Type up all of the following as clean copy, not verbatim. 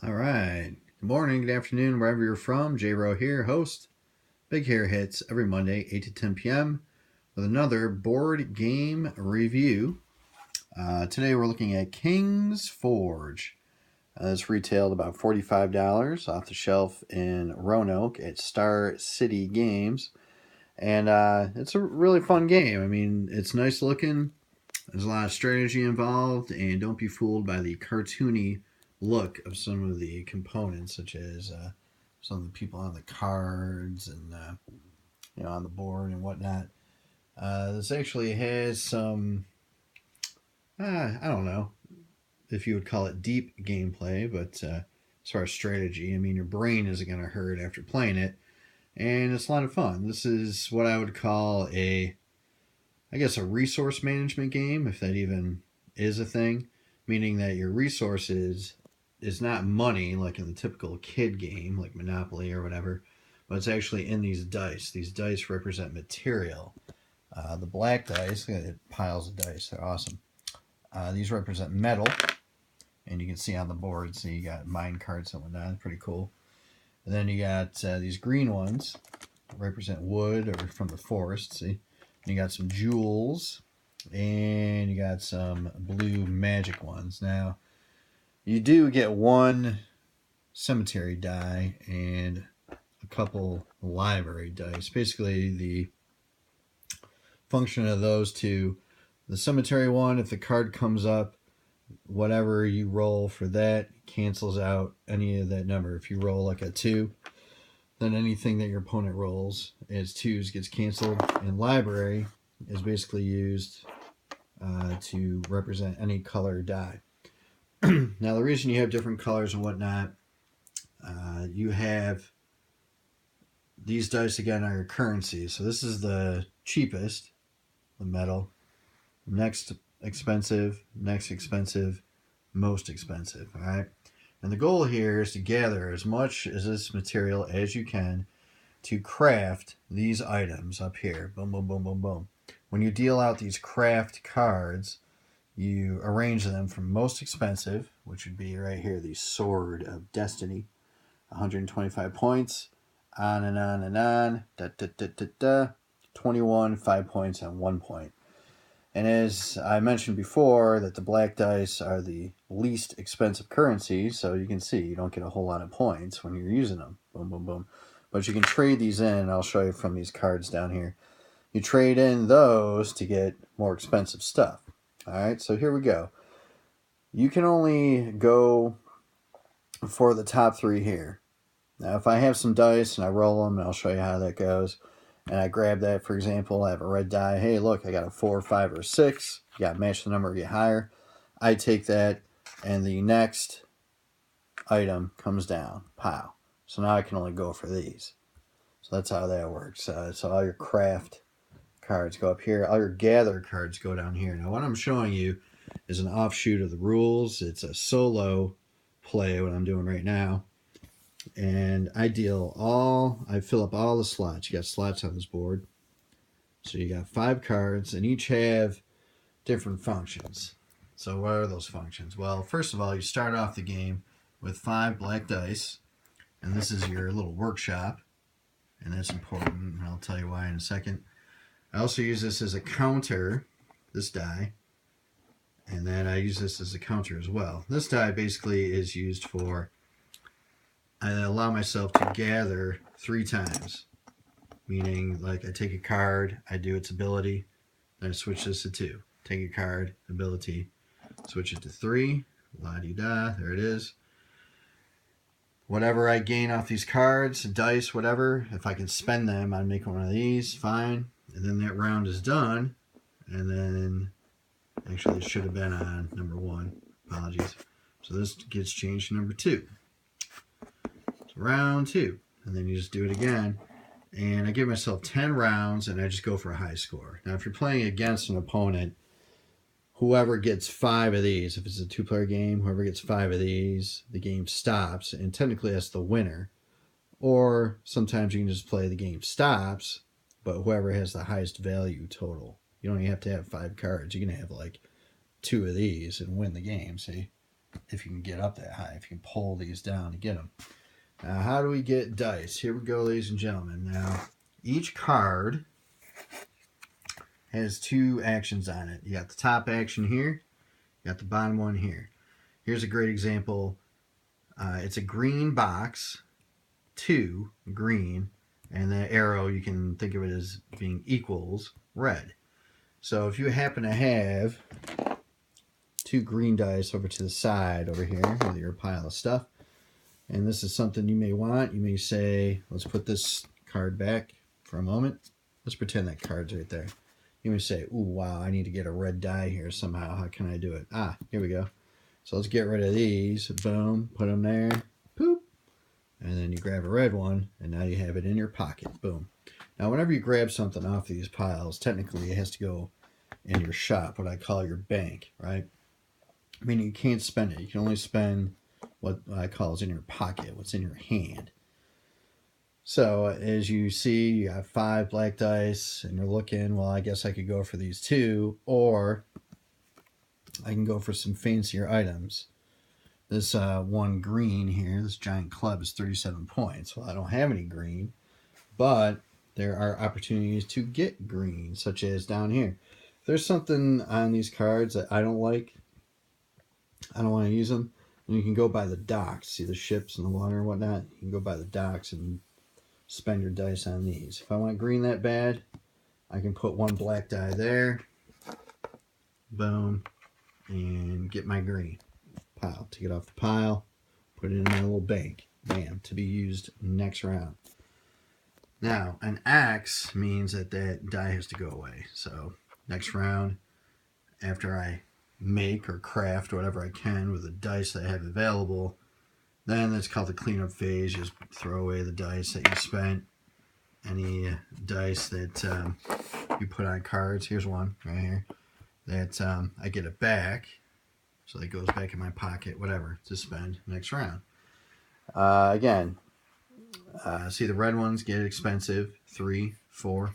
All right. Good morning, good afternoon, wherever you're from. J Row here, host. Big Hair Hits every Monday, 8 to 10 p.m. with another board game review. Today we're looking at King's Forge. It's retailed about $45 off the shelf in Roanoke at Star City Games. And it's a really fun game. I mean, it's nice looking. There's a lot of strategy involved, and don't be fooled by the cartoony look of some of the components, such as some of the people on the cards and on the board and whatnot. This actually has some, I don't know if you would call it deep gameplay, but as far as strategy, I mean, your brain isn't going to hurt after playing it, and it's a lot of fun. This is what I would call I guess, a resource management game, if that even is a thing, meaning that your resources is not money like in the typical kid game, like Monopoly or whatever, but it's actually in these dice. These dice represent material. The black dice, look at piles of dice, they're awesome. These represent metal, and you can see on the board, so you got mine cards and whatnot, pretty cool. And then you got these green ones, represent wood or from the forest, see? You got some jewels, and you got some blue magic ones. Now, you do get one cemetery die and a couple library dice. Basically, the function of those two, the cemetery one, if the card comes up, whatever you roll for that cancels out any of that number. If you roll like a 2, then anything that your opponent rolls as 2s gets canceled. And library is basically used to represent any color die. Now, the reason you have different colors and whatnot, you have these dice again are your currency. So this is the cheapest, the metal. Next expensive, most expensive. All right. And the goal here is to gather as much as this material as you can to craft these items up here. Boom, boom, boom, boom, boom. When you deal out these craft cards, you arrange them from most expensive, which would be right here, the Sword of Destiny, 125 points, on and on and on, 21, 5 points, and 1 point. And as I mentioned before, that the black dice are the least expensive currency, so you can see you don't get a whole lot of points when you're using them. Boom, boom, boom. But you can trade these in, and I'll show you from these cards down here. You trade in those to get more expensive stuff. All right, so here we go. You can only go for the top 3 here. Now, if I have some dice and I roll them, and I'll show you how that goes, and I grab that, for example, I have a red die. Hey, look, I got a 4, 5, or 6. You got to match the number or get higher. I take that, and the next item comes down. Pow. So now I can only go for these. So that's how that works. So all your craft cards go up here. All your gather cards go down here. Now, what I'm showing you is an offshoot of the rules. It's a solo play, what I'm doing right now. And I fill up all the slots. You got slots on this board. So you got 5 cards, and each have different functions. So what are those functions? Well, first of all, you start off the game with 5 black dice, and this is your little workshop, and that's important, and I'll tell you why in a second. I also use this as a counter, this die, and then I use this as a counter as well. This die basically is used for, I allow myself to gather 3 times, meaning like I take a card, I do its ability, then I switch this to 2. Take a card, ability, switch it to 3, la-di-da, there it is. Whatever I gain off these cards, dice, whatever, if I can spend them on making one of these, fine. And then that round is done, and then, actually it should have been on number 1, apologies. So this gets changed to number 2. So round 2, and then you just do it again. And I give myself 10 rounds, and I just go for a high score. Now, if you're playing against an opponent, whoever gets 5 of these, if it's a 2-player game, whoever gets 5 of these, the game stops, and technically that's the winner. Or sometimes you can just play the game stops, but whoever has the highest value total. You don't even have to have 5 cards. You can have like 2 of these and win the game, see? if you can get up that high, if you can pull these down to get them. Now, how do we get dice? Here we go, ladies and gentlemen. Now, each card has two actions on it. You got the top action here, you got the bottom one here. Here's a great example. It's a green box, 2 green, and the arrow, you can think of it as being equals red. So if you happen to have 2 green dice over to the side over here with your pile of stuff, and this is something you may want, you may say, let's put this card back for a moment. Let's pretend that card's right there. You may say, ooh, wow, I need to get a red die here somehow. How can I do it? Here we go. So let's get rid of these. Boom, put them there. Poop. And then you grab a red one, and now you have it in your pocket. Boom. Now, whenever you grab something off these piles, technically it has to go in your shop, what I call your bank, right? I mean, you can't spend it. You can only spend what I call is in your pocket, what's in your hand. So as you see, you got 5 black dice, and you're looking, well, I guess I could go for these 2, or I can go for some fancier items. This one green here, this giant club, is 37 points. Well, I don't have any green, but there are opportunities to get green, such as down here. If there's something on these cards that I don't like, I don't want to use them, and you can go by the docks. See the ships and the water and whatnot? You can go by the docks and spend your dice on these. If I want green that bad, I can put 1 black die there. Boom. And get my green pile. Take it off the pile. Put it in my little bank. Bam. To be used next round. Now, an X means that that die has to go away. So, next round, after I make or craft whatever I can with the dice that I have available, then that's called the cleanup phase. You just throw away the dice that you spent. Any dice that you put on cards. Here's one right here. That I get it back. So that goes back in my pocket, whatever, to spend next round. Again, see the red ones get expensive. 3, 4.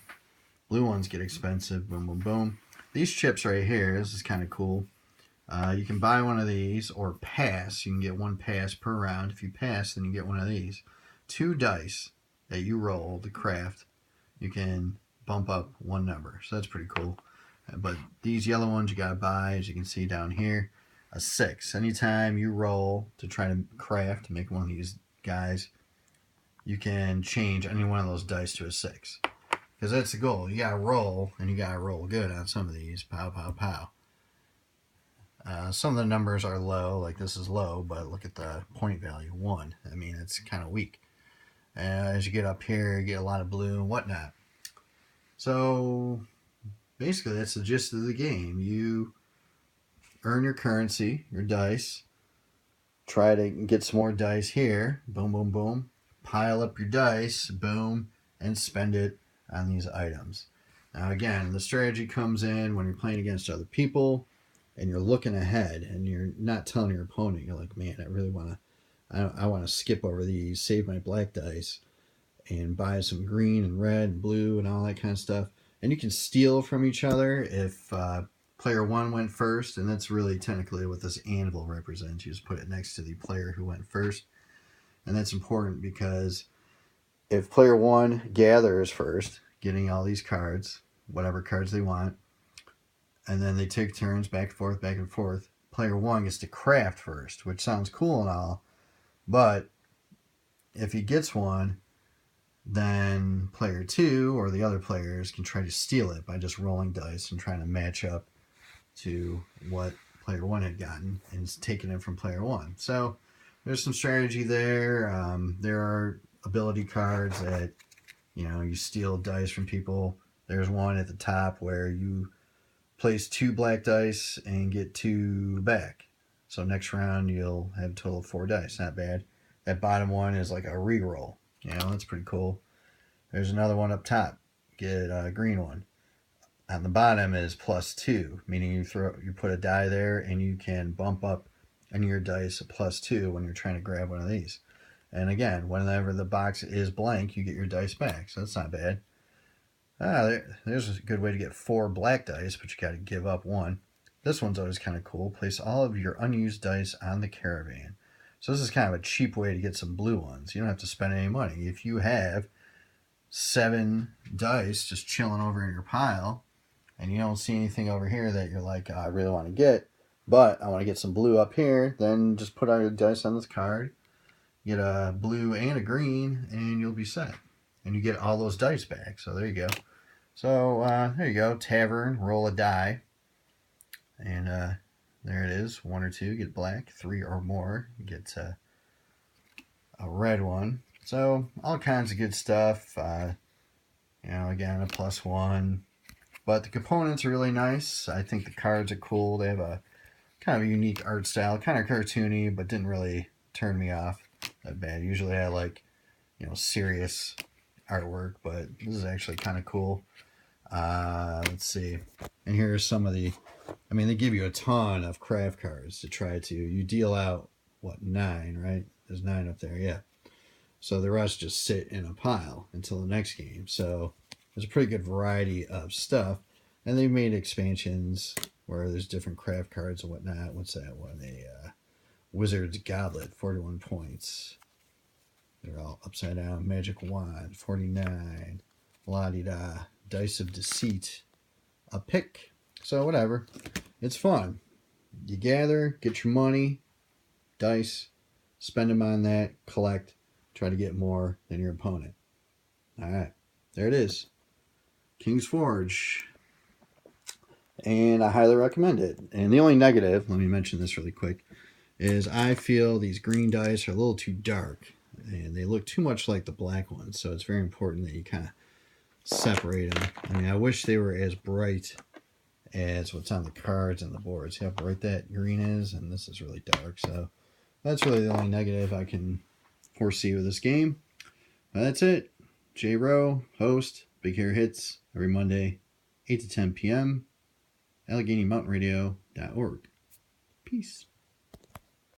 Blue ones get expensive. Boom, boom, boom. These chips right here, this is kind of cool. You can buy one of these or pass. You can get 1 pass per round. If you pass, then you get one of these. 2 dice that you roll to craft, you can bump up 1 number. So that's pretty cool. But these yellow ones you got to buy, as you can see down here, a 6. Anytime you roll to try to craft, to make one of these guys, you can change any one of those dice to a 6. Because that's the goal. You got to roll, and you got to roll good on some of these. Pow, pow, pow. Some of the numbers are low, like this is low, but look at the point value, 1. I mean, it's kind of weak. As you get up here, you get a lot of blue and whatnot. So, basically, that's the gist of the game. You earn your currency, your dice, try to get some more dice here, boom, boom, boom, pile up your dice, boom, and spend it on these items. Now, again, the strategy comes in when you're playing against other people, and you're looking ahead, and you're not telling your opponent, you're like, man, I really want to skip over these, save my black dice, and buy some green and red and blue and all that kind of stuff. And you can steal from each other if player 1 went first, and that's really technically what this anvil represents. You just put it next to the player who went first. And that's important because if player 1 gathers first, getting all these cards, whatever cards they want, and then they take turns back and forth, player 1 gets to craft first, which sounds cool and all, but if he gets one, then player 2 or the other players can try to steal it by just rolling dice and trying to match up to what player 1 had gotten and taking it from player 1. So there's some strategy there. There are ability cards that, you steal dice from people. There's one at the top where you place 2 black dice and get 2 back. So next round you'll have a total of 4 dice. Not bad. That bottom one is like a re-roll. That's pretty cool. There's another one up top. Get a green one. On the bottom is +2, meaning you put a die there and you can bump up on your dice a +2 when you're trying to grab one of these. And again, whenever the box is blank, you get your dice back. So that's not bad. There's a good way to get 4 black dice, but you got to give up 1. This one's always kind of cool. Place all of your unused dice on the caravan. So this is kind of a cheap way to get some blue ones. You don't have to spend any money. If you have 7 dice just chilling over in your pile and you don't see anything over here that you're like, oh, I really want to get, but I want to get some blue up here, then just put all your dice on this card, get a blue and a green, and you'll be set. And you get all those dice back. So there you go. So there you go. Tavern, roll a die. And there it is. 1 or 2, get black. 3 or more, get a red one. So all kinds of good stuff. Again, a +1. But the components are really nice. I think the cards are cool. They have a kind of a unique art style, kind of cartoony, but didn't really turn me off that bad. Usually I like, serious artwork, but this is actually kind of cool. Let's see. And here's some of the, they give you a ton of craft cards to try to, you deal out, 9, right? There's 9 up there, yeah. So the rest just sit in a pile until the next game. So there's a pretty good variety of stuff. And they've made expansions where there's different craft cards and whatnot. What's that one? Wizard's Goblet, 41 points. They're all upside down. Magic Wand, 49. La-di-da. Dice of Deceit, a pick. So whatever. It's fun. You gather, get your money, dice, spend them on that, collect, try to get more than your opponent. All right. There it is. King's Forge. And I highly recommend it. And the only negative, let me mention this really quick, is I feel these green dice are a little too dark. And they look too much like the black ones. So it's very important that you kind of separate them. I wish they were as bright as what's on the cards and the boards. See how bright that green is? And this is really dark. So that's really the only negative I can foresee with this game. But that's it. J Rowe, host, Big Hair Hits, every Monday, 8 to 10 p.m. AlleghenyMountainRadio.org. Peace.